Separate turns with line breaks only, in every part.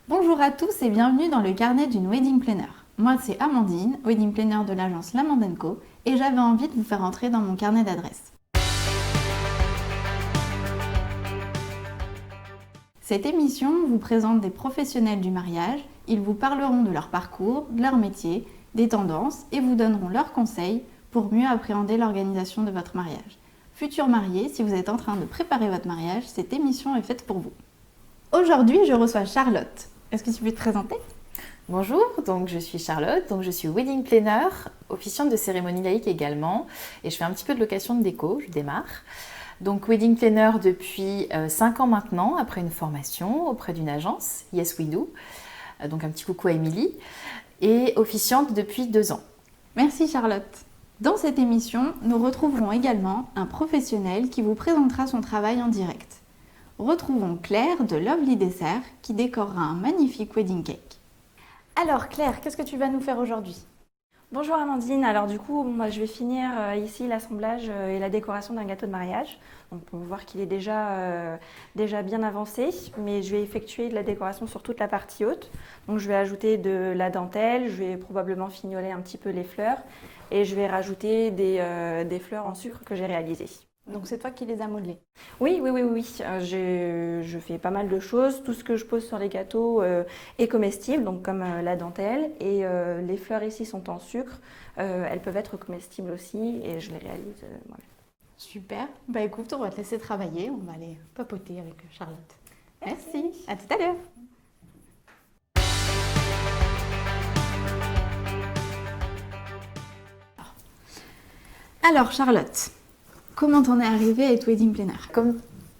Bonjour à tous et bienvenue dans le carnet d'une wedding planner. Moi c'est Amandine, wedding planner de l'agence Lamand & Co et j'avais envie de vous faire entrer dans mon carnet d'adresses. Cette émission vous présente des professionnels du mariage. Ils vous parleront de leur parcours, de leur métier, des tendances et vous donneront leurs conseils pour mieux appréhender l'organisation de votre mariage. Futurs mariés, si vous êtes en train de préparer votre mariage, cette émission est faite pour vous. Aujourd'hui, je reçois Charlotte. Est-ce que tu peux te présenter ?
Bonjour, donc je suis Charlotte, je suis wedding planner, officiante de cérémonie laïque également, et je fais un petit peu de location de déco, je démarre. Donc wedding planner depuis 5 ans maintenant, après une formation auprès d'une agence, Yes We Do, donc un petit coucou à Émilie, et officiante depuis 2 ans.
Merci Charlotte. Dans cette émission, nous retrouverons également un professionnel qui vous présentera son travail en direct. Retrouvons Claire de Lovely Dessert qui décorera un magnifique wedding cake. Alors Claire, qu'est-ce que tu vas nous faire aujourd'hui ?
Bonjour Amandine, alors du coup moi je vais finir ici l'assemblage et la décoration d'un gâteau de mariage. Donc on peut voir qu'il est déjà bien avancé, mais je vais effectuer de la décoration sur toute la partie haute. Donc je vais ajouter de la dentelle, je vais probablement fignoler un petit peu les fleurs et je vais rajouter des fleurs en sucre que j'ai réalisées.
Donc c'est toi qui les as modelés ?
Oui. Je fais pas mal de choses. Tout ce que je pose sur les gâteaux est comestible, donc comme la dentelle. Et les fleurs ici sont en sucre. Elles peuvent être comestibles aussi et je les réalise moi-même.
Super. Bah écoute, on va te laisser travailler. On va aller papoter avec Charlotte. Merci. À tout à l'heure. Alors Charlotte, comment t'en es arrivée à être wedding planner ?
Comme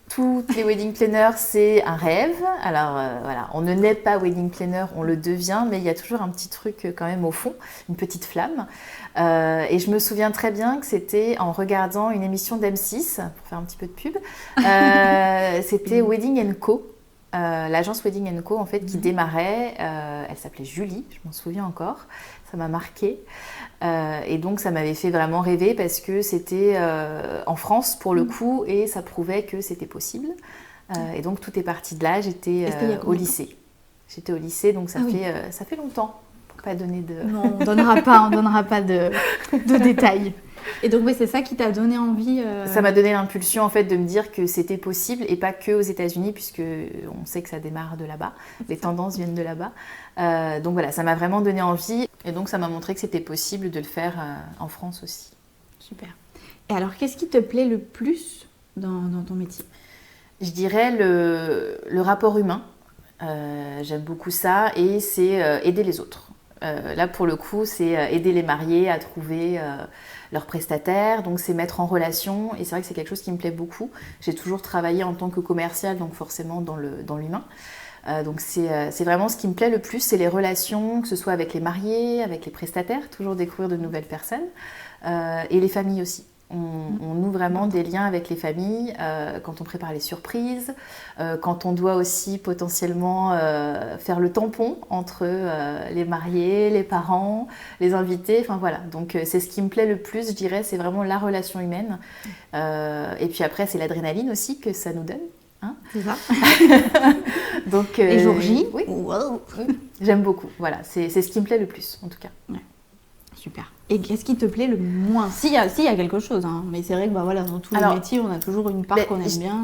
toutes les wedding planners, c'est un rêve. Alors voilà, on ne naît pas wedding planner, on le devient, mais il y a toujours un petit truc quand même au fond, une petite flamme. Et je me souviens très bien que c'était en regardant une émission d'M6, pour faire un petit peu de pub, c'était Wedding & Co. L'agence Wedding & Co en fait qui démarrait, elle s'appelait Julie, je m'en souviens encore, ça m'a marquée. Et donc ça m'avait fait vraiment rêver parce que c'était en France pour le coup et ça prouvait que c'était possible. Et donc tout est parti de là, j'étais au lycée. J'étais au lycée donc ça fait longtemps pour pas donner de...
Non, on donnera pas de détails. Et donc oui, c'est ça qui t'a donné envie
Ça m'a donné l'impulsion en fait de me dire que c'était possible et pas que aux États-Unis puisque on sait que ça démarre de là-bas, les tendances viennent de là-bas. Donc voilà, ça m'a vraiment donné envie et donc ça m'a montré que c'était possible de le faire en France aussi.
Super. Et alors, qu'est-ce qui te plaît le plus dans ton métier ?
Je dirais le rapport humain. J'aime beaucoup ça et c'est aider les autres. Là pour le coup, c'est aider les mariés à trouver leurs prestataires, donc c'est mettre en relation et c'est vrai que c'est quelque chose qui me plaît beaucoup. J'ai toujours travaillé en tant que commercial, donc forcément dans l'humain. Donc c'est vraiment ce qui me plaît le plus, c'est les relations, que ce soit avec les mariés, avec les prestataires, toujours découvrir de nouvelles personnes, et les familles aussi. On noue vraiment des liens avec les familles quand on prépare les surprises, quand on doit aussi potentiellement faire le tampon entre les mariés, les parents, les invités, enfin voilà. Donc c'est ce qui me plaît le plus, je dirais, c'est vraiment la relation humaine. Et puis après, c'est l'adrénaline aussi que ça nous donne. Hein,
c'est ça.
Donc,
les jours J.
Oui.
Wow.
J'aime beaucoup. Voilà, c'est ce qui me plaît le plus, en tout cas.
Ouais. Super. Et qu'est-ce qui te plaît le moins ? S'il y a quelque chose, hein. Mais c'est vrai que dans tous les métiers, on a toujours une part qu'on aime bien.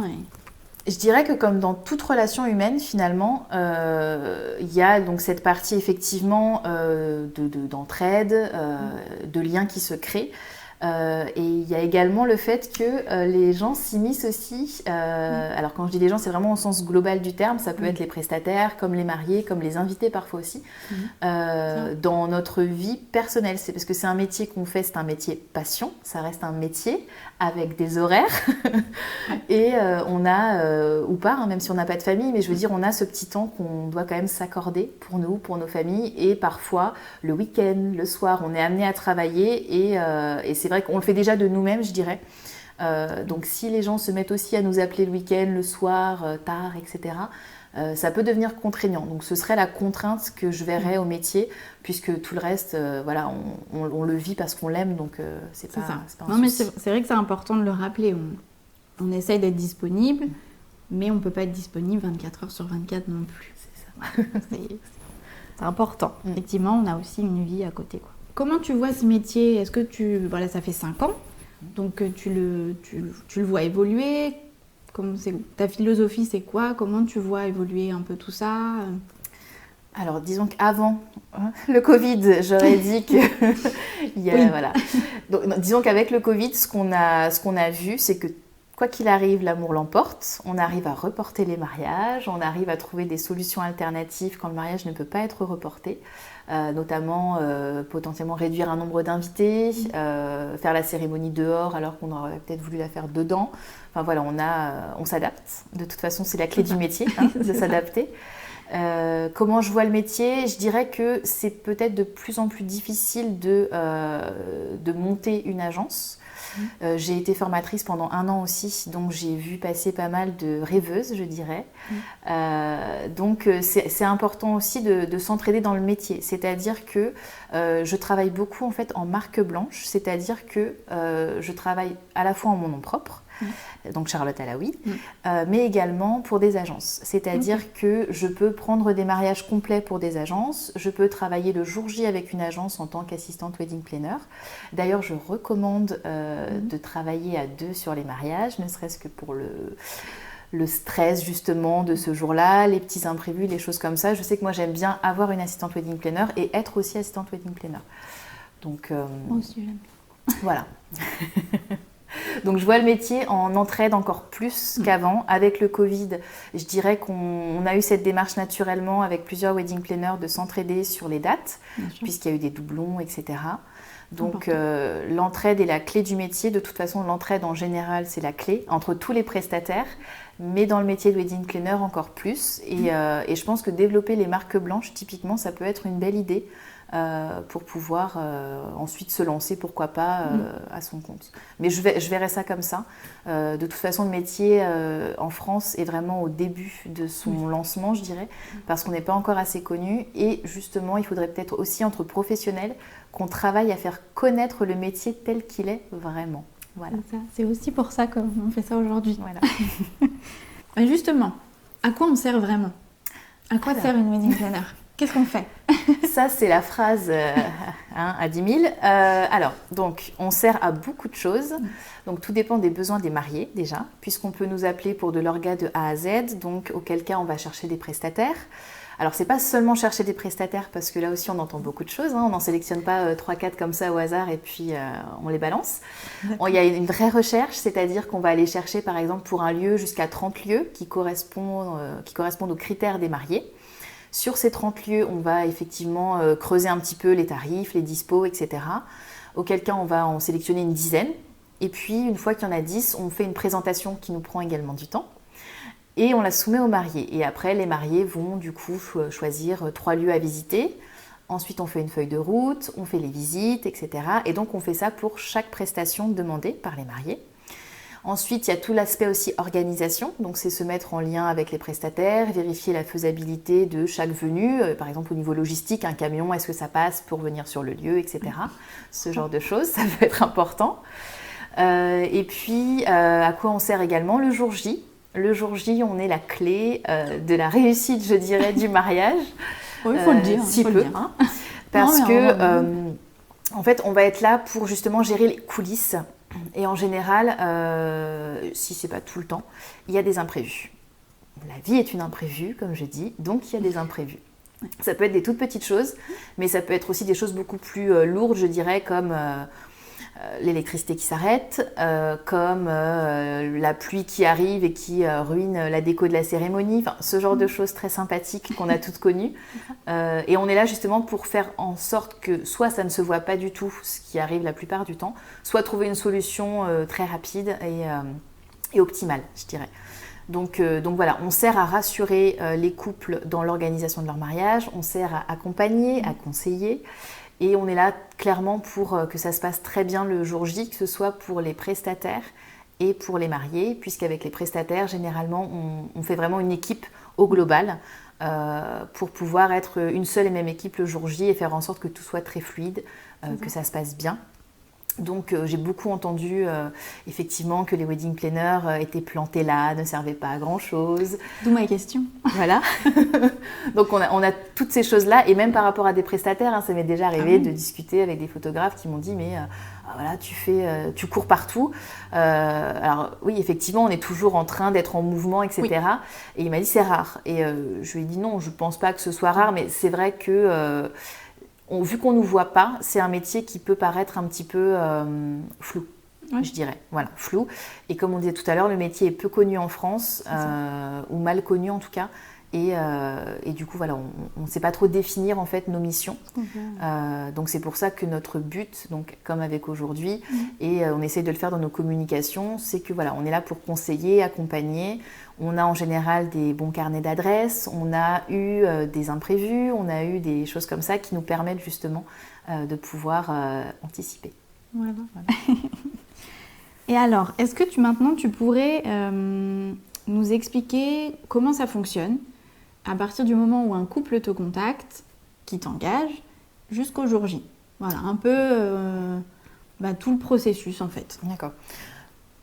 Je dirais que comme dans toute relation humaine, finalement, il y a donc cette partie effectivement d'entraide, de liens qui se créent. Et il y a également le fait que les gens s'immiscent aussi. Alors quand je dis les gens, c'est vraiment au sens global du terme. Ça peut être les prestataires, comme les mariés, comme les invités parfois aussi, dans notre vie personnelle. C'est parce que c'est un métier qu'on fait, c'est un métier passion. Ça reste un métier avec des horaires. Et on a, ou pas, hein, même si on n'a pas de famille, mais je veux dire, on a ce petit temps qu'on doit quand même s'accorder pour nous, pour nos familles. Et parfois, le week-end, le soir, on est amené à travailler et c'est vrai qu'on le fait déjà de nous-mêmes, je dirais. Donc si les gens se mettent aussi à nous appeler le week-end, le soir, tard, etc., ça peut devenir contraignant. Donc ce serait la contrainte que je verrais au métier, puisque tout le reste, voilà, on le vit parce qu'on l'aime, donc c'est pas un
non, mais c'est vrai que c'est important de le rappeler. On essaye d'être disponible, mais on ne peut pas être disponible 24 heures sur 24 non plus.
C'est ça.
C'est important. Effectivement, on a aussi une vie à côté, quoi. Comment tu vois ce métier? Est-ce que voilà, ça fait 5 ans, donc tu le vois évoluer. Ta philosophie, c'est quoi? Comment tu vois évoluer un peu tout ça?
Alors, disons qu'avant le Covid, j'aurais dit que voilà. Donc, disons qu'avec le Covid, ce qu'on a vu, c'est que quoi qu'il arrive, l'amour l'emporte. On arrive à reporter les mariages, on arrive à trouver des solutions alternatives quand le mariage ne peut pas être reporté, notamment potentiellement réduire un nombre d'invités, faire la cérémonie dehors alors qu'on aurait peut-être voulu la faire dedans. Enfin voilà, on s'adapte. De toute façon, c'est la clé du métier, de s'adapter. Comment je vois le métier? Je dirais que c'est peut-être de plus en plus difficile de monter une agence. J'ai été formatrice pendant 1 an aussi, donc j'ai vu passer pas mal de rêveuses, je dirais. Donc c'est important aussi de s'entraider dans le métier. C'est-à-dire que je travaille beaucoup en fait en marque blanche, c'est-à-dire que je travaille à la fois en mon nom propre, donc Charlotte Alaoui, mais également pour des agences. C'est-à-dire que je peux prendre des mariages complets pour des agences, je peux travailler le jour J avec une agence en tant qu'assistante wedding planner. D'ailleurs, je recommande de travailler à 2 sur les mariages, ne serait-ce que pour le stress justement de ce jour-là, les petits imprévus, les choses comme ça. Je sais que moi j'aime bien avoir une assistante wedding planner et être aussi assistante wedding planner. Donc,
moi aussi j'aime.
Voilà. Donc je vois le métier en entraide encore plus qu'avant. Avec le Covid, je dirais qu'on a eu cette démarche naturellement avec plusieurs wedding planners de s'entraider sur les dates, puisqu'il y a eu des doublons, etc. Donc l'entraide est la clé du métier. De toute façon, l'entraide en général, c'est la clé entre tous les prestataires, mais dans le métier de wedding planner encore plus. Et je pense que développer les marques blanches, typiquement, ça peut être une belle idée pour pouvoir ensuite se lancer, pourquoi pas, à son compte. Mais je verrais ça comme ça. De toute façon, le métier en France est vraiment au début de son lancement, je dirais, parce qu'on n'est pas encore assez connu. Et justement, il faudrait peut-être aussi, entre professionnels, qu'on travaille à faire connaître le métier tel qu'il est vraiment. Voilà.
C'est aussi pour ça qu'on fait ça aujourd'hui.
Voilà.
Justement, à quoi on sert vraiment? À quoi sert une wedding planner? Qu'est-ce qu'on fait?
Ça, c'est la phrase à 10 000. Alors, donc, on sert à beaucoup de choses. Donc, tout dépend des besoins des mariés, déjà, puisqu'on peut nous appeler pour de l'orga de A à Z, donc auquel cas on va chercher des prestataires. Alors, c'est pas seulement chercher des prestataires, parce que là aussi, on entend beaucoup de choses. On n'en sélectionne pas 3-4 comme ça au hasard et puis on les balance. Il y a une vraie recherche, c'est-à-dire qu'on va aller chercher, par exemple, pour un lieu, jusqu'à 30 lieux qui correspondent aux critères des mariés. Sur ces 30 lieux, on va effectivement creuser un petit peu les tarifs, les dispos, etc. Auquel cas, on va en sélectionner une dizaine. Et puis, une fois qu'il y en a 10, on fait une présentation qui nous prend également du temps. Et on la soumet aux mariés. Et après, les mariés vont du coup choisir 3 lieux à visiter. Ensuite, on fait une feuille de route, on fait les visites, etc. Et donc, on fait ça pour chaque prestation demandée par les mariés. Ensuite, il y a tout l'aspect aussi organisation, donc c'est se mettre en lien avec les prestataires, vérifier la faisabilité de chaque venue, par exemple au niveau logistique, un camion, est-ce que ça passe pour venir sur le lieu, etc. Ce genre de choses, ça peut être important. Et puis, à quoi on sert également? Le jour J. Le jour J, on est la clé de la réussite, je dirais, du mariage.
Oui, il faut le dire.
Si peu. Parce que, en fait, on va être là pour justement gérer les coulisses. Et en général, si ce n'est pas tout le temps, il y a des imprévus. La vie est une imprévue, comme je dis, donc il y a des imprévus. Ça peut être des toutes petites choses, mais ça peut être aussi des choses beaucoup plus lourdes, je dirais, comme l'électricité qui s'arrête, comme la pluie qui arrive et qui ruine la déco de la cérémonie, enfin, ce genre de choses très sympathiques qu'on a toutes connues. Et on est là justement pour faire en sorte que soit ça ne se voit pas du tout, ce qui arrive la plupart du temps, soit trouver une solution très rapide et optimale, je dirais. Donc voilà, on sert à rassurer les couples dans l'organisation de leur mariage, on sert à accompagner, à conseiller. Et on est là clairement pour que ça se passe très bien le jour J, que ce soit pour les prestataires et pour les mariés, puisqu'avec les prestataires, généralement, on fait vraiment une équipe au global pour pouvoir être une seule et même équipe le jour J et faire en sorte que tout soit très fluide, que ça se passe bien. Donc j'ai beaucoup entendu effectivement que les wedding planners étaient plantés là, ne servaient pas à grand chose.
D'où ma question.
Voilà. Donc on a toutes ces choses-là, et même par rapport à des prestataires, hein, ça m'est déjà arrivé de discuter avec des photographes qui m'ont dit mais voilà, tu cours partout. Alors oui, effectivement, on est toujours en train d'être en mouvement, etc. Oui. Et il m'a dit c'est rare. Et je lui ai dit non, je ne pense pas que ce soit rare, mais c'est vrai que vu qu'on ne nous voit pas, c'est un métier qui peut paraître un petit peu flou, je dirais. Voilà, flou. Et comme on disait tout à l'heure, le métier est peu connu en France, ou mal connu en tout cas. Et du coup, voilà, on ne sait pas trop définir en fait nos missions. Donc c'est pour ça que notre but, donc, comme avec aujourd'hui, et on essaie de le faire dans nos communications, c'est que voilà, on est là pour conseiller, accompagner. On a en général des bons carnets d'adresses, on a eu des imprévus, on a eu des choses comme ça qui nous permettent justement de pouvoir anticiper.
Voilà. Et alors, est-ce que maintenant tu pourrais nous expliquer comment ça fonctionne à partir du moment où un couple te contacte, qui t'engage, jusqu'au jour J? Voilà, un peu tout le processus en fait.
D'accord.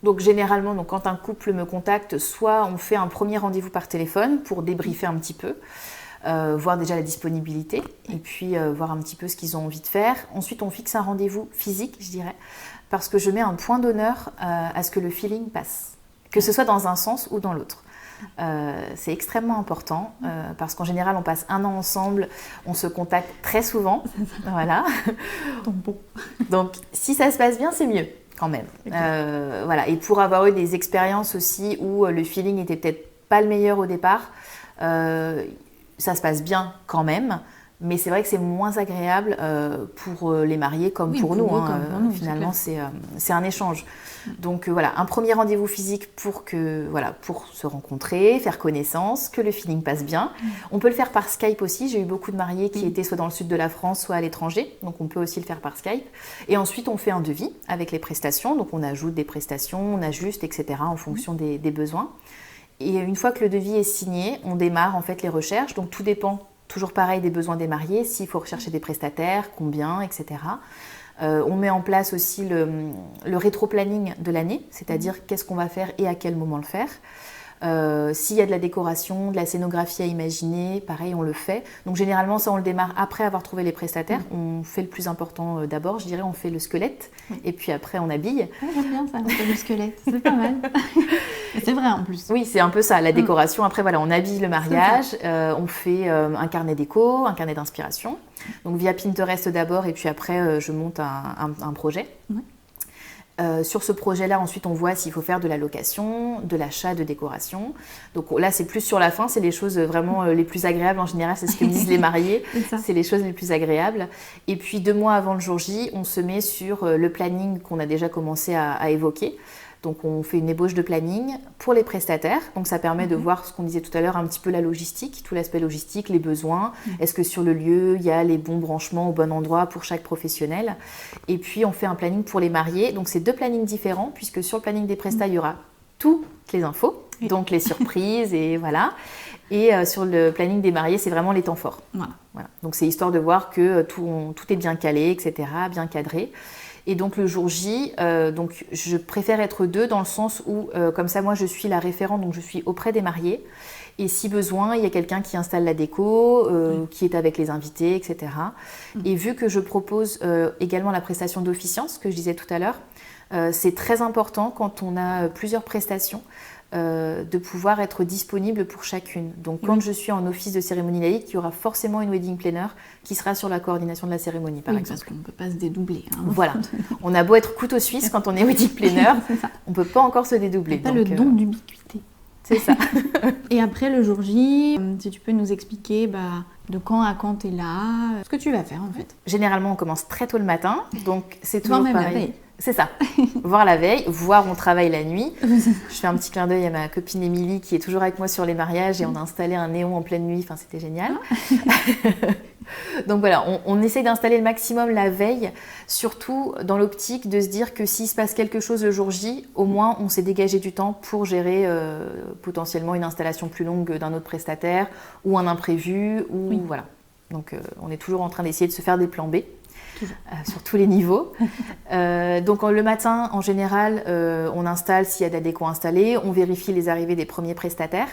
Donc généralement, quand un couple me contacte, soit on fait un premier rendez-vous par téléphone pour débriefer un petit peu, voir déjà la disponibilité et puis voir un petit peu ce qu'ils ont envie de faire. Ensuite, on fixe un rendez-vous physique, je dirais, parce que je mets un point d'honneur à ce que le feeling passe, que ce soit dans un sens ou dans l'autre. C'est extrêmement important parce qu'en général, on passe un an ensemble, on se contacte très souvent. Voilà. Donc, si ça se passe bien, c'est mieux. Quand même. Voilà. Et pour avoir eu des expériences aussi où le feeling n'était peut-être pas le meilleur au départ, ça se passe bien quand même, mais c'est vrai que c'est moins agréable pour les mariés comme pour nous. Nous, finalement, c'est un échange. Donc voilà, un premier rendez-vous physique pour se rencontrer, faire connaissance, que le feeling passe bien. On peut le faire par Skype aussi. J'ai eu beaucoup de mariés qui étaient soit dans le sud de la France, soit à l'étranger. Donc on peut aussi le faire par Skype. Et ensuite, on fait un devis avec les prestations. Donc on ajoute des prestations, on ajuste, etc. en fonction des besoins. Et une fois que le devis est signé, on démarre en fait les recherches. Donc tout dépend, toujours pareil, des besoins des mariés. S'il faut rechercher des prestataires, combien, etc. On met en place aussi le rétro-planning de l'année, c'est-à-dire qu'est-ce qu'on va faire et à quel moment le faire. S'il y a de la décoration, de la scénographie à imaginer, pareil, on le fait. Donc généralement, ça, on le démarre après avoir trouvé les prestataires. On fait le plus important d'abord, je dirais, on fait le squelette, et puis après, on habille.
J'aime bien ça, on fait le squelette, c'est pas mal. C'est vrai en plus.
Oui, c'est un peu ça, la décoration. Après, voilà, on habille le mariage, on fait un carnet déco, un carnet d'inspiration. Donc via Pinterest d'abord, et puis après, je monte un projet. Sur ce projet-là, ensuite, on voit s'il faut faire de la location, de l'achat, de décoration. Donc là, c'est plus sur la fin, c'est les choses vraiment les plus agréables. En général, c'est ce que disent les mariés, c'est les choses les plus agréables. Et puis 2 mois avant le jour J, on se met sur le planning qu'on a déjà commencé à évoquer. Donc on fait une ébauche de planning pour les prestataires. Donc ça permet de voir ce qu'on disait tout à l'heure, un petit peu la logistique, tout l'aspect logistique, les besoins. Est-ce que sur le lieu, il y a les bons branchements au bon endroit pour chaque professionnel? Et puis on fait un planning pour les mariés. Donc c'est 2 plannings différents, puisque sur le planning des prestats, il y aura toutes les infos, donc les surprises et voilà. Et sur le planning des mariés, c'est vraiment les temps forts. Voilà. Donc c'est histoire de voir que tout est bien calé, etc., bien cadré. Et donc le jour J, donc je préfère être 2 dans le sens où, comme ça, moi je suis la référente, donc je suis auprès des mariés. Et si besoin, il y a quelqu'un qui installe la déco, qui est avec les invités, etc. Et vu que je propose également la prestation d'officiant, ce que je disais tout à l'heure, c'est très important quand on a plusieurs prestations, de pouvoir être disponible pour chacune. Donc quand je suis en office de cérémonie laïque, il y aura forcément une wedding planner qui sera sur la coordination de la cérémonie, par exemple.
Parce qu'on ne peut pas se dédoubler.
Voilà. On a beau être couteau suisse quand on est wedding planner, on ne peut pas encore se dédoubler.
On n'a pas le don d'ubiquité.
C'est ça.
Et après le jour J, si tu peux nous expliquer de quand à quand tu es là, ce que tu vas faire en fait.
Généralement, on commence très tôt le matin, donc c'est toujours
même
pareil.
La veille.
C'est ça, voir la veille, voir on travaille la nuit. Je fais un petit clin d'œil à ma copine Émilie qui est toujours avec moi sur les mariages et on a installé un néon en pleine nuit, enfin c'était génial. Donc voilà, on essaye d'installer le maximum la veille, surtout dans l'optique de se dire que s'il se passe quelque chose le jour J, au moins on s'est dégagé du temps pour gérer potentiellement une installation plus longue d'un autre prestataire ou un imprévu, ou voilà. Donc on est toujours en train d'essayer de se faire des plans B. Sur tous les niveaux. Donc le matin, en général, on installe s'il y a de la déco installée, on vérifie les arrivées des premiers prestataires.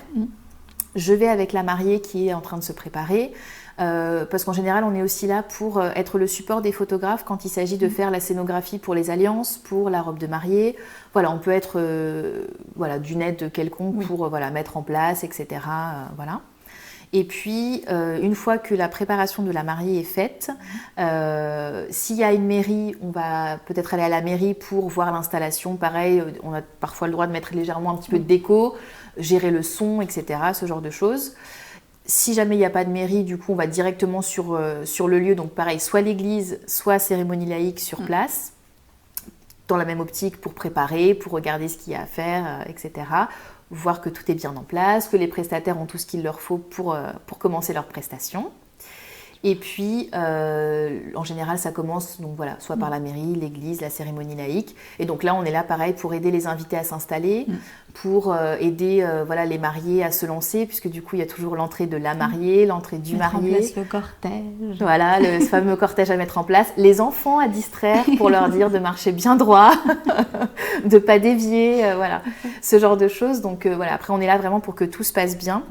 Je vais avec la mariée qui est en train de se préparer, parce qu'en général, on est aussi là pour être le support des photographes quand il s'agit de faire la scénographie pour les alliances, pour la robe de mariée. Voilà, on peut être d'une aide quelconque pour mettre en place, etc. Voilà. Et puis, une fois que la préparation de la mariée est faite, s'il y a une mairie, on va peut-être aller à la mairie pour voir l'installation. Pareil, on a parfois le droit de mettre légèrement un petit peu de déco, gérer le son, etc., ce genre de choses. Si jamais il n'y a pas de mairie, du coup, on va directement sur le lieu. Donc pareil, soit l'église, soit cérémonie laïque sur place, dans la même optique pour préparer, pour regarder ce qu'il y a à faire, etc., voir que tout est bien en place, que les prestataires ont tout ce qu'il leur faut pour commencer leur prestation. Et puis, en général, ça commence donc, soit par la mairie, l'église, la cérémonie laïque. Et donc là, on est là, pareil, pour aider les invités à s'installer, pour aider les mariés à se lancer, puisque du coup, il y a toujours l'entrée de la mariée, l'entrée du marié.
Mettre en place le cortège.
Voilà, le fameux cortège à mettre en place. Les enfants à distraire pour leur dire de marcher bien droit, de ne pas dévier, ce genre de choses. Donc après, on est là vraiment pour que tout se passe bien.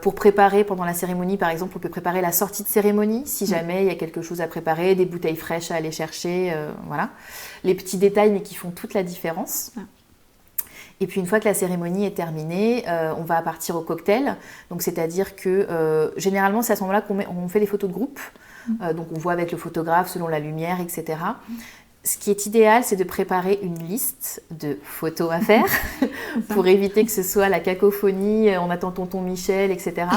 Pour préparer, pendant la cérémonie, par exemple, on peut préparer la sortie de cérémonie, si jamais il y a quelque chose à préparer, des bouteilles fraîches à aller chercher, les petits détails mais qui font toute la différence. Et puis une fois que la cérémonie est terminée, on va partir au cocktail. Donc c'est-à-dire que généralement c'est à ce moment-là qu'on fait des photos de groupe. Donc on voit avec le photographe selon la lumière, etc. Ce qui est idéal, c'est de préparer une liste de photos à faire pour éviter que ce soit la cacophonie, on attend tonton Michel, etc.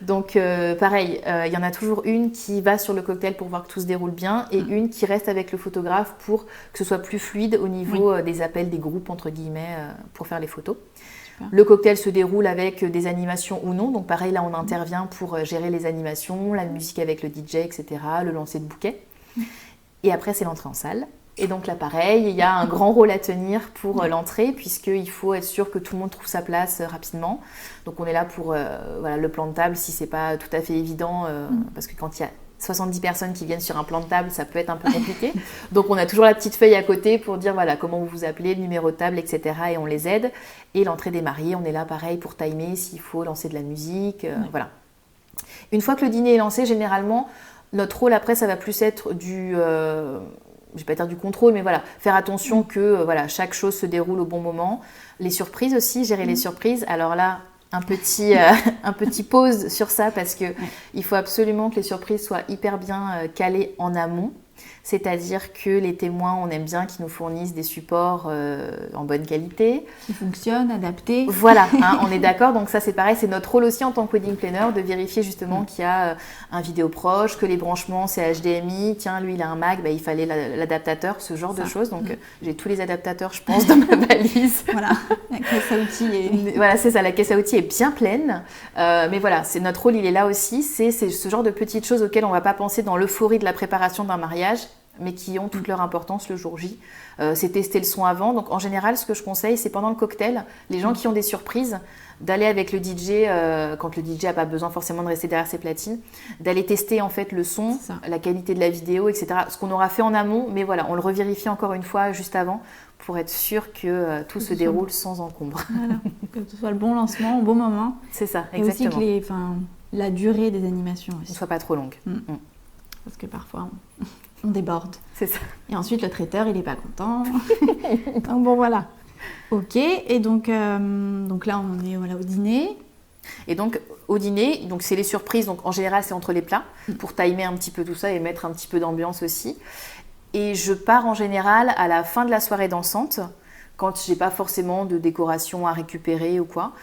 Donc pareil, il y en a toujours une qui va sur le cocktail pour voir que tout se déroule bien et une qui reste avec le photographe pour que ce soit plus fluide au niveau des appels des groupes, entre guillemets, pour faire les photos. Le cocktail se déroule avec des animations ou non. Donc pareil, là on intervient pour gérer les animations, la musique avec le DJ, etc., le lancer de bouquet. Et après, c'est l'entrée en salle. Et donc là, pareil, il y a un grand rôle à tenir pour l'entrée, puisqu'il faut être sûr que tout le monde trouve sa place rapidement. Donc on est là pour le plan de table, si c'est pas tout à fait évident, parce que quand il y a 70 personnes qui viennent sur un plan de table, ça peut être un peu compliqué. Donc on a toujours la petite feuille à côté pour dire comment vous vous appelez, le numéro de table, etc. Et on les aide. Et l'entrée des mariés, on est là pareil pour timer s'il faut lancer de la musique. Voilà. Une fois que le dîner est lancé, généralement, notre rôle après, ça va plus être je vais pas dire du contrôle, mais faire attention que chaque chose se déroule au bon moment. Les surprises aussi, gérer les surprises. Alors là, un petit pause sur ça parce que il faut absolument que les surprises soient hyper bien calées en amont. C'est-à-dire que les témoins, on aime bien qu'ils nous fournissent des supports en bonne qualité.
Qui fonctionnent, adaptés.
Voilà, on est d'accord. Donc ça, c'est pareil, c'est notre rôle aussi en tant que wedding planner de vérifier justement qu'il y a un vidéo proche, que les branchements, c'est HDMI. Tiens, lui, il a un Mac, il fallait l'adaptateur, ce genre de choses. Donc j'ai tous les adaptateurs, je pense, dans ma valise.
Voilà, la caisse à outils est...
Voilà, c'est ça, la caisse à outils est bien pleine. Mais voilà, c'est notre rôle, il est là aussi. C'est ce genre de petites choses auxquelles on ne va pas penser dans l'euphorie de la préparation d'un mariage, mais qui ont toute leur importance le jour J. C'est tester le son avant. Donc en général, ce que je conseille, c'est pendant le cocktail, les gens qui ont des surprises, d'aller avec le DJ, quand le DJ n'a pas besoin forcément de rester derrière ses platines, d'aller tester en fait le son, la qualité de la vidéo, etc. Ce qu'on aura fait en amont, mais on le revérifie encore une fois juste avant pour être sûr que tout se déroule sans encombre.
Voilà, que ce soit le bon lancement au bon moment.
C'est ça, exactement.
Et aussi que la durée des animations aussi.
Ne soit pas trop longue.
Parce que parfois... on déborde.
C'est ça.
Et ensuite, le traiteur, il n'est pas content. Donc bon, voilà. Ok, et donc là, on est au dîner.
Et donc, au dîner, donc c'est les surprises. Donc, en général, c'est entre les plats pour timer un petit peu tout ça et mettre un petit peu d'ambiance aussi. Et je pars en général à la fin de la soirée dansante, quand j'ai pas forcément de décoration à récupérer ou quoi.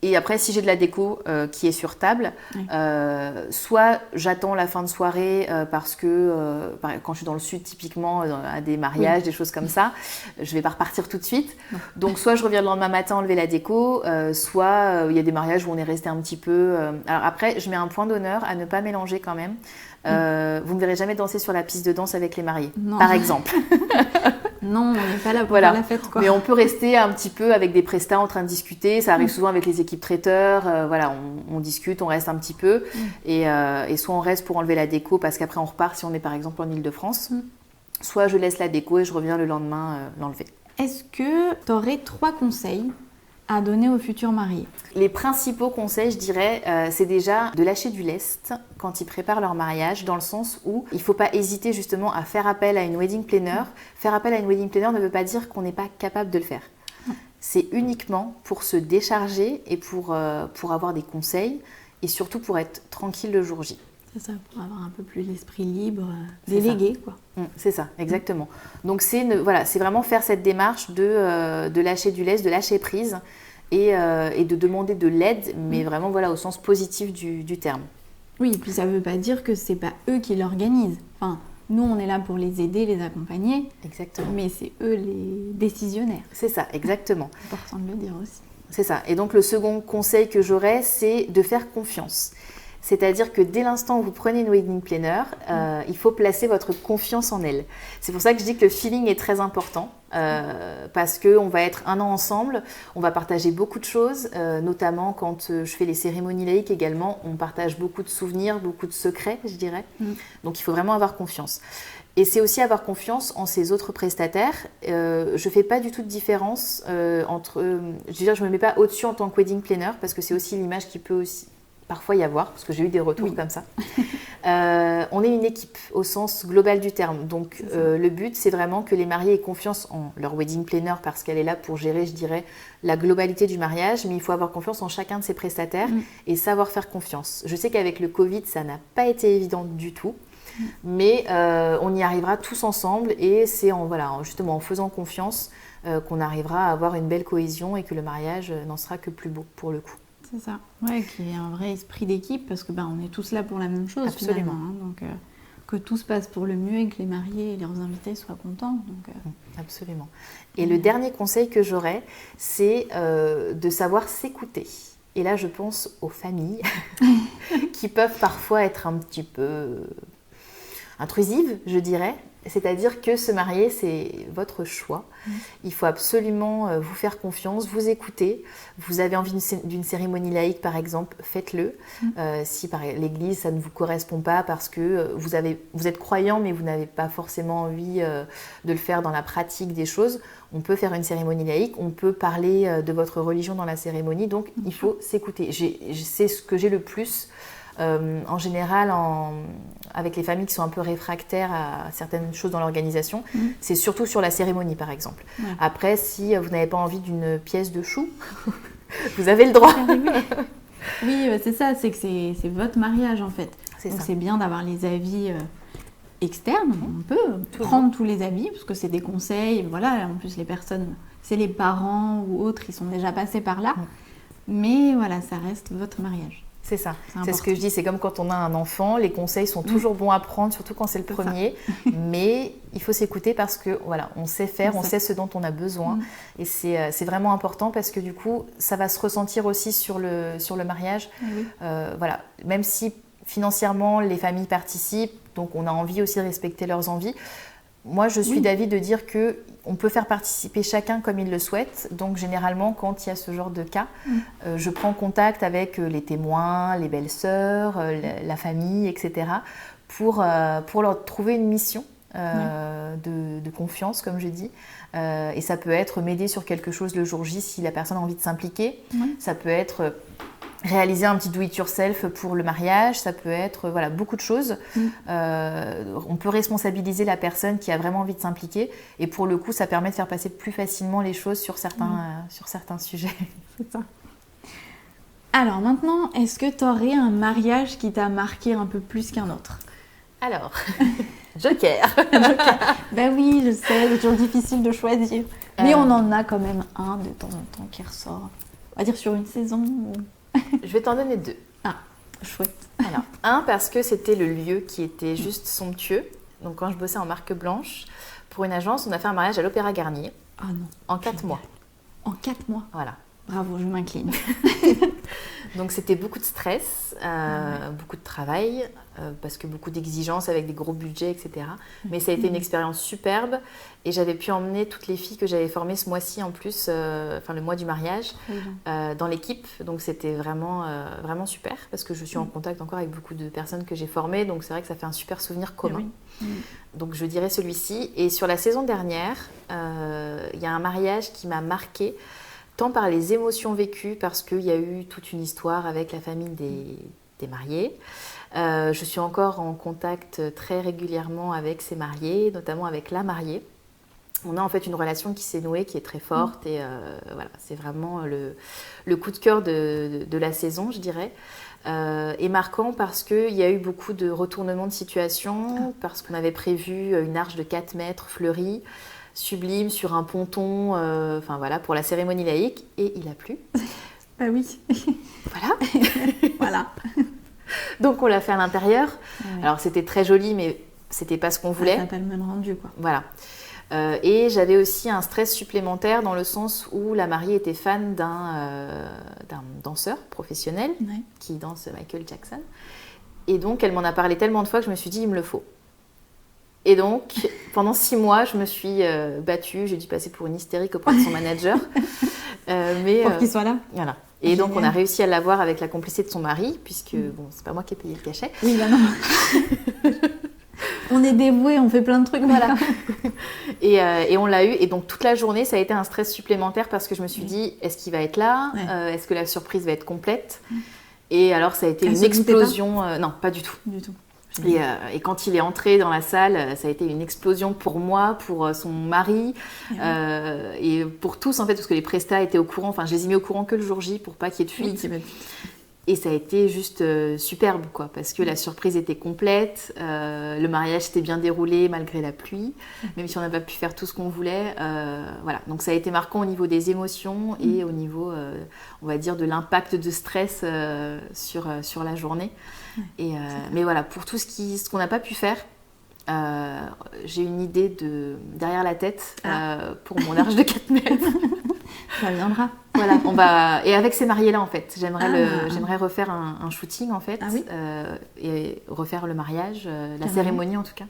Et après, si j'ai de la déco qui est sur table, soit j'attends la fin de soirée parce que quand je suis dans le sud, typiquement, à des mariages, des choses comme ça, je vais pas repartir tout de suite. Donc, soit je reviens le lendemain matin enlever la déco, soit il y a des mariages où on est resté un petit peu... Alors après, je mets un point d'honneur à ne pas mélanger quand même. Vous ne me verrez jamais danser sur la piste de danse avec les mariés, par exemple.
Non, on n'est pas là pour
Voilà.
faire la fête, quoi.
Mais on peut rester un petit peu avec des prestats en train de discuter. Ça arrive souvent avec les équipes traiteurs. Voilà, on discute, on reste un petit peu. Et soit on reste pour enlever la déco parce qu'après on repart si on est par exemple en Île-de-France. Soit je laisse la déco et je reviens le lendemain l'enlever.
Est-ce que tu aurais 3 conseils à donner aux futurs mariés?
Les principaux conseils, je dirais, c'est déjà de lâcher du lest quand ils préparent leur mariage, dans le sens où il ne faut pas hésiter justement à faire appel à une wedding planner. Faire appel à une wedding planner ne veut pas dire qu'on n'est pas capable de le faire. C'est uniquement pour se décharger et pour avoir des conseils et surtout pour être tranquille le jour J.
C'est ça, pour avoir un peu plus l'esprit libre, délégué, quoi.
C'est ça, exactement. Donc c'est vraiment faire cette démarche de lâcher du lest, de lâcher prise et de demander de l'aide, mais vraiment au sens positif du terme.
Oui, et puis ça ne veut pas dire que c'est pas eux qui l'organisent. Enfin, nous, on est là pour les aider, les accompagner.
Exactement.
Mais c'est eux les décisionnaires.
C'est ça, exactement.
C'est important de le dire aussi.
C'est ça. Et donc le second conseil que j'aurais, c'est de faire confiance. C'est-à-dire que dès l'instant où vous prenez une wedding planner, il faut placer votre confiance en elle. C'est pour ça que je dis que le feeling est très important parce qu'on va être 1 an ensemble, on va partager beaucoup de choses, notamment quand je fais les cérémonies laïques également, on partage beaucoup de souvenirs, beaucoup de secrets, je dirais. Donc il faut vraiment avoir confiance. Et c'est aussi avoir confiance en ses autres prestataires. Je ne fais pas du tout de différence entre... je veux dire, je ne me mets pas au-dessus en tant que wedding planner parce que c'est aussi l'image qui peut aussi parfois y avoir, parce que j'ai eu des retours comme ça. On est une équipe au sens global du terme. Donc le but, c'est vraiment que les mariés aient confiance en leur wedding planner parce qu'elle est là pour gérer, je dirais, la globalité du mariage, mais il faut avoir confiance en chacun de ses prestataires et savoir faire confiance. Je sais qu'avec le Covid, ça n'a pas été évident du tout. Mais on y arrivera tous ensemble et c'est justement en faisant confiance qu'on arrivera à avoir une belle cohésion et que le mariage n'en sera que plus beau pour le coup.
C'est ça. Ouais, qu'il y ait un vrai esprit d'équipe parce que on est tous là pour la même chose.
Absolument.
Finalement, hein. Donc que tout se passe pour le mieux et que les mariés et leurs invités soient contents. Donc,
Absolument. Et le dernier conseil que j'aurais, c'est de savoir s'écouter. Et là, je pense aux familles qui peuvent parfois être un petit peu intrusive, je dirais. C'est-à-dire que se marier, c'est votre choix. Il faut absolument vous faire confiance, vous écouter. Vous avez envie d'une cérémonie laïque, par exemple, faites-le. Si par l'église, ça ne vous correspond pas parce que vous êtes croyant, mais vous n'avez pas forcément envie de le faire dans la pratique des choses, on peut faire une cérémonie laïque, on peut parler de votre religion dans la cérémonie. Donc, il faut s'écouter. C'est ce que j'ai le plus. En général, avec les familles qui sont un peu réfractaires à certaines choses dans l'organisation, c'est surtout sur la cérémonie, par exemple. Ouais. Après, si vous n'avez pas envie d'une pièce de chou, vous avez le droit.
Oui, c'est ça, c'est que c'est votre mariage, en fait. Donc,
ça.
C'est bien d'avoir les avis externes. On peut prendre tous les avis, parce que c'est des conseils. Voilà, en plus, les personnes, c'est les parents ou autres, ils sont déjà passés par là. Mais voilà, ça reste votre mariage.
C'est ça, c'est ce que je dis, c'est comme quand on a un enfant, les conseils sont toujours bons à prendre, surtout quand c'est le premier, mais il faut s'écouter parce que on sait faire, on sait ce dont on a besoin et c'est vraiment important parce que du coup, ça va se ressentir aussi sur le mariage, même si financièrement les familles participent, donc on a envie aussi de respecter leurs envies. Moi, je suis d'avis de dire qu'on peut faire participer chacun comme il le souhaite. Donc, généralement, quand il y a ce genre de cas, je prends contact avec les témoins, les belles-sœurs, la famille, etc. pour leur trouver une mission de confiance, comme je dis. Et ça peut être m'aider sur quelque chose le jour J si la personne a envie de s'impliquer. Ça peut être... réaliser un petit do-it-yourself pour le mariage, ça peut être beaucoup de choses. On peut responsabiliser la personne qui a vraiment envie de s'impliquer et pour le coup, ça permet de faire passer plus facilement les choses sur certains sujets.
C'est ça. Alors maintenant, est-ce que tu aurais un mariage qui t'a marqué un peu plus qu'un autre?
Alors, Joker.
Ben oui, je sais, c'est toujours difficile de choisir. Mais on en a quand même un de temps en temps qui ressort. On va dire sur une saison.
Je vais t'en donner 2.
Ah, chouette.
Alors, un, parce que c'était le lieu qui était juste somptueux. Donc, quand je bossais en marque blanche, pour une agence, on a fait un mariage à l'Opéra Garnier.
Ah non.
En 4 mois.
En 4 mois?
Voilà.
Bravo, je m'incline.
Donc c'était beaucoup de stress, beaucoup de travail, parce que beaucoup d'exigences avec des gros budgets, etc. Mais ça a été une expérience superbe et j'avais pu emmener toutes les filles que j'avais formées ce mois-ci en plus, le mois du mariage, dans l'équipe. Donc c'était vraiment, vraiment super parce que je suis en contact encore avec beaucoup de personnes que j'ai formées. Donc c'est vrai que ça fait un super souvenir commun. Donc je dirais celui-ci. Et sur la saison dernière, il y a un mariage qui m'a marquée, tant par les émotions vécues, parce qu'il y a eu toute une histoire avec la famille des mariés. Je suis encore en contact très régulièrement avec ces mariés, notamment avec la mariée. On a en fait une relation qui s'est nouée, qui est très forte et voilà, c'est vraiment le coup de cœur de la saison, je dirais. Et marquant parce qu'il y a eu beaucoup de retournements de situation, parce qu'on avait prévu une arche de 4 mètres fleurie, sublime, sur un ponton, pour la cérémonie laïque, et il a plu.
Bah oui.
Voilà.
Voilà.
Donc on l'a fait à l'intérieur. Ouais. Alors c'était très joli, mais c'était pas ce qu'on voulait.
Ça n'a pas le même rendu, quoi.
Voilà. Et j'avais aussi un stress supplémentaire dans le sens où la mariée était fan d'un danseur professionnel qui danse Michael Jackson. Et donc elle m'en a parlé tellement de fois que je me suis dit, il me le faut. Et donc, pendant 6 mois, je me suis battue. J'ai dû passer pour une hystérique auprès de son manager.
Pour qu'il soit là.
Voilà. Et donc, on a réussi à l'avoir avec la complicité de son mari, puisque, c'est pas moi qui ai payé le cachet.
Oui, bah non. On est dévoués, on fait plein de trucs.
Voilà. Et on l'a eu. Et donc, toute la journée, ça a été un stress supplémentaire parce que je me suis dit, est-ce qu'il va être là ? Est-ce que la surprise va être complète ? Et alors, ça a été une explosion. Non, pas du tout.
Du tout.
Et quand il est entré dans la salle, ça a été une explosion pour moi, pour son mari, et pour tous en fait, parce que les prestats étaient au courant. Enfin, je les ai mis au courant que le jour J pour pas qu'il y ait de fuite. Et ça a été juste superbe, quoi, parce que la surprise était complète, le mariage s'était bien déroulé malgré la pluie, même si on n'a pas pu faire tout ce qu'on voulait. Voilà. Donc ça a été marquant au niveau des émotions et au niveau, on va dire, de l'impact de stress sur la journée. Mais voilà, pour tout ce qu'on n'a pas pu faire, j'ai une idée derrière la tête pour mon arche de 4 mètres.
Ça viendra.
Voilà, et avec ces mariés-là, en fait, j'aimerais refaire un shooting, en fait, et refaire le mariage, la cérémonie, en tout cas.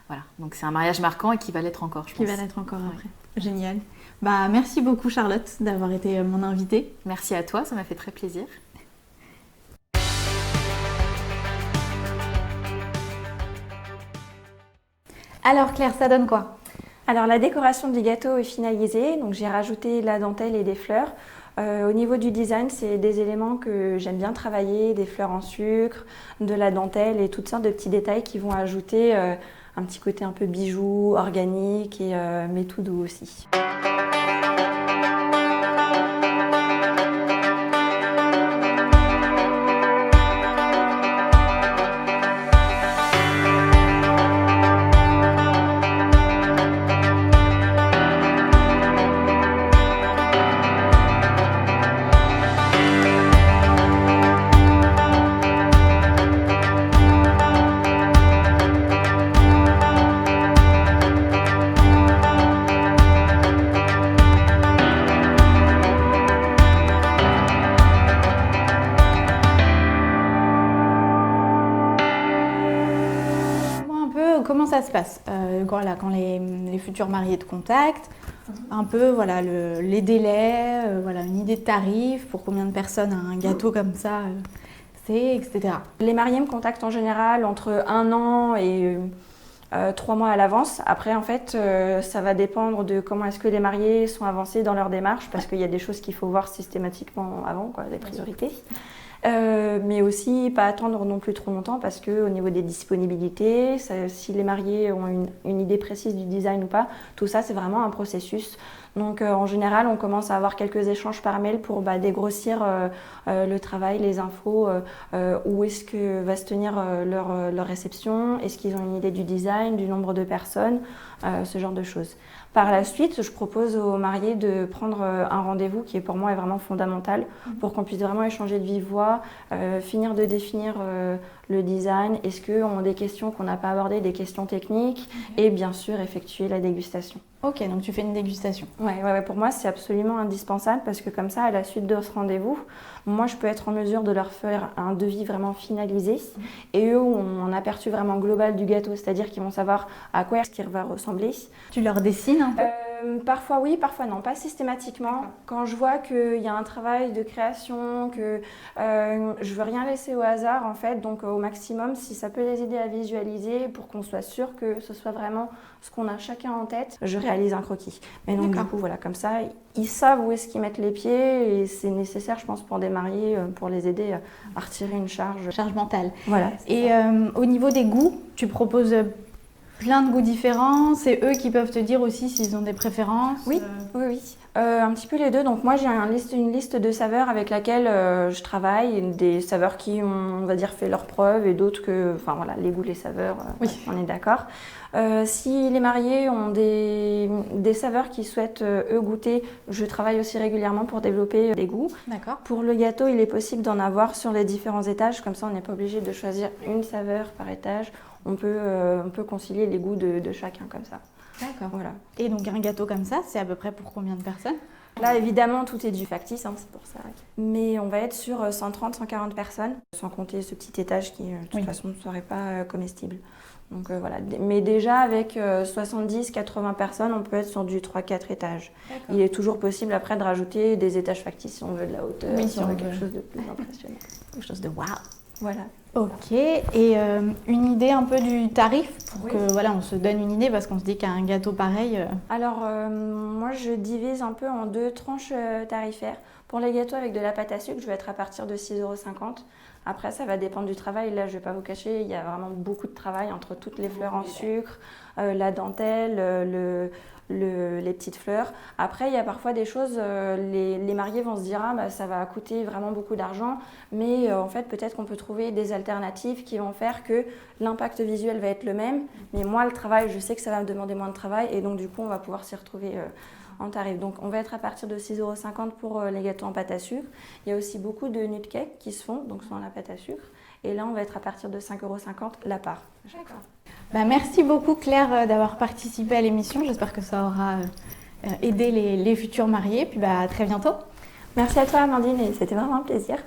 Voilà, donc c'est un mariage marquant et qui va l'être encore, je pense.
Qui va l'être encore après. Génial. Bah, merci beaucoup, Charlotte, d'avoir été mon invitée.
Merci à toi, ça m'a fait très plaisir.
Alors, Claire, ça donne quoi ?
Alors la décoration du gâteau est finalisée, donc j'ai rajouté de la dentelle et des fleurs. Au niveau du design, c'est des éléments que j'aime bien travailler, des fleurs en sucre, de la dentelle et toutes sortes de petits détails qui vont ajouter un petit côté un peu bijou, organique mais tout doux aussi.
Comment ça se passe quand les futurs mariés te contactent, un peu voilà, les délais, une idée de tarif, pour combien de personnes un gâteau comme ça c'est, etc.
Les mariés me contactent en général entre 1 an et 3 mois à l'avance. Après, en fait, ça va dépendre de comment est-ce que les mariés sont avancés dans leur démarche, parce qu'il y a des choses qu'il faut voir systématiquement avant, les priorités. Mais aussi pas attendre non plus trop longtemps parce qu'au niveau des disponibilités, si les mariés ont une idée précise du design ou pas, tout ça c'est vraiment un processus. Donc en général on commence à avoir quelques échanges par mail pour dégrossir le travail, les infos, où est-ce que va se tenir leur réception, est-ce qu'ils ont une idée du design, du nombre de personnes, ce genre de choses. Par la suite, je propose aux mariés de prendre un rendez-vous qui pour moi est vraiment fondamental pour qu'on puisse vraiment échanger de vive voix, finir de définir le design, est-ce qu'on a des questions qu'on n'a pas abordées, des questions techniques, et bien sûr effectuer la dégustation.
Ok, donc tu fais une dégustation.
Ouais, pour moi c'est absolument indispensable parce que comme ça, à la suite de ce rendez-vous, moi je peux être en mesure de leur faire un devis vraiment finalisé et eux ont un aperçu vraiment global du gâteau, c'est-à-dire qu'ils vont savoir à quoi est-ce qu'il va ressembler.
Tu leur dessines un peu?
Parfois oui, parfois non, pas systématiquement. Quand je vois qu'il y a un travail de création, que je veux rien laisser au hasard en fait, donc au maximum, si ça peut les aider à visualiser pour qu'on soit sûr que ce soit vraiment ce qu'on a chacun en tête, je réalise un croquis. Mais donc du coup, voilà, comme ça, ils savent où est-ce qu'ils mettent les pieds et c'est nécessaire, je pense, pour des mariés, pour les aider à retirer une charge
mentale.
Voilà.
Et au niveau des goûts, tu proposes plein de goûts différents, c'est eux qui peuvent te dire aussi s'ils ont des préférences?
Oui. Un petit peu les deux. Donc moi j'ai une liste de saveurs avec laquelle je travaille, des saveurs qui ont, on va dire, fait leurs preuves et d'autres que, enfin voilà, les goûts, les saveurs, on est d'accord. Si les mariés ont des saveurs qu'ils souhaitent eux goûter, je travaille aussi régulièrement pour développer des goûts.
D'accord.
Pour le gâteau, il est possible d'en avoir sur les différents étages, comme ça on n'est pas obligé de choisir une saveur par étage. On peut concilier les goûts de chacun comme ça.
D'accord.
Voilà.
Et donc un gâteau comme ça, c'est à peu près pour combien de personnes?
Là, évidemment, tout est du factice, c'est pour ça. Mais on va être sur 130-140 personnes, sans compter ce petit étage qui, de toute façon, ne serait pas comestible. Donc voilà. Mais déjà, avec 70-80 personnes, on peut être sur du 3-4 étages. Il est toujours possible après de rajouter des étages factices si on veut de la hauteur, si on veut quelque chose de plus impressionnant.
Quelque chose de waouh.
Voilà.
Ok, et une idée un peu du tarif pour que voilà, on se donne une idée parce qu'on se dit qu'un gâteau pareil.
Alors moi je divise un peu en deux tranches tarifaires. Pour les gâteaux avec de la pâte à sucre, je vais être à partir de 6,50 €. Après ça va dépendre du travail. Là je ne vais pas vous cacher, il y a vraiment beaucoup de travail entre toutes les fleurs en sucre, la dentelle, les petites fleurs. Après, il y a parfois des choses, les mariés vont se dire « Ah, bah, ça va coûter vraiment beaucoup d'argent », mais en fait, peut-être qu'on peut trouver des alternatives qui vont faire que l'impact visuel va être le même, mais moi, le travail, je sais que ça va me demander moins de travail, et donc du coup, on va pouvoir s'y retrouver en tarif. Donc, on va être à partir de 6,50 € pour les gâteaux en pâte à sucre. Il y a aussi beaucoup de nut cakes qui se font, donc sans la pâte à sucre, et là, on va être à partir de 5,50 € la part.
D'accord. Bah, merci beaucoup Claire d'avoir participé à l'émission. J'espère que ça aura aidé les futurs mariés. Puis à très bientôt.
Merci à toi Amandine et c'était vraiment un plaisir.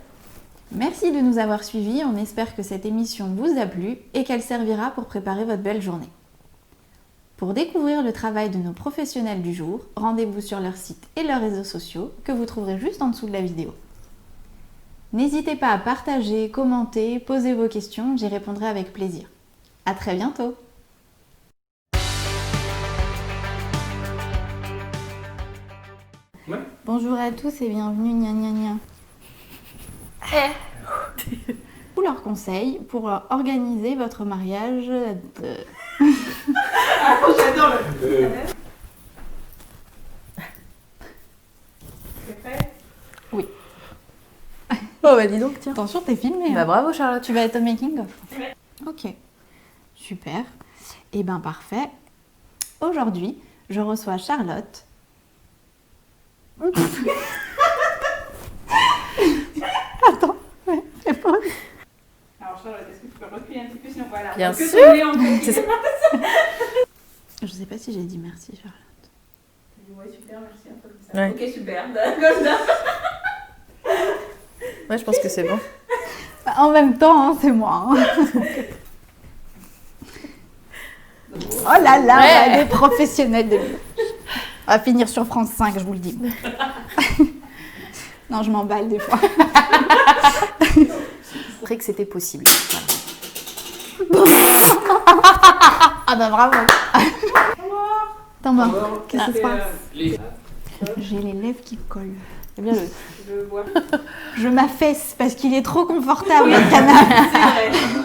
Merci de nous avoir suivis. On espère que cette émission vous a plu et qu'elle servira pour préparer votre belle journée. Pour découvrir le travail de nos professionnels du jour, rendez-vous sur leur site et leurs réseaux sociaux que vous trouverez juste en dessous de la vidéo. N'hésitez pas à partager, commenter, poser vos questions, j'y répondrai avec plaisir. À très bientôt!
Ouais.
Bonjour à tous et bienvenue gna gna gna. Tous leurs conseils pour organiser votre mariage de...
J'adore le...
C'est prêt? Oui.
Oh bah dis donc, tiens.
Attention, t'es filmée.
Bah bravo Charlotte.
Tu vas être au making of.
Ouais.
Ok. Super. Et ben parfait. Aujourd'hui, je reçois Charlotte. Attends, ouais, réponds.
Alors Charlotte, est-ce que tu peux reculer un petit peu sinon voilà.
Bien
Que
sûr.
Je sais pas si j'ai dit merci Charlotte.
Ouais, super, merci, un peu comme ça.
Ouais.
Ok, super, comme ça.
Ouais, je pense que c'est bon.
En même temps, hein, c'est moi. Hein. Oh là là,
Ouais.
on a des professionnels de l'image. On va finir sur France 5, je vous le dis. Non, je m'emballe des fois.
C'est vrai que c'était possible. Voilà.
Ah bah bravo. Attends, bah, qu'est-ce qui se passe?
Les...
J'ai les lèvres qui collent.
C'est bien le...
Je vois.
Je m'affaisse parce qu'il est trop confortable le canapé.
C'est vrai.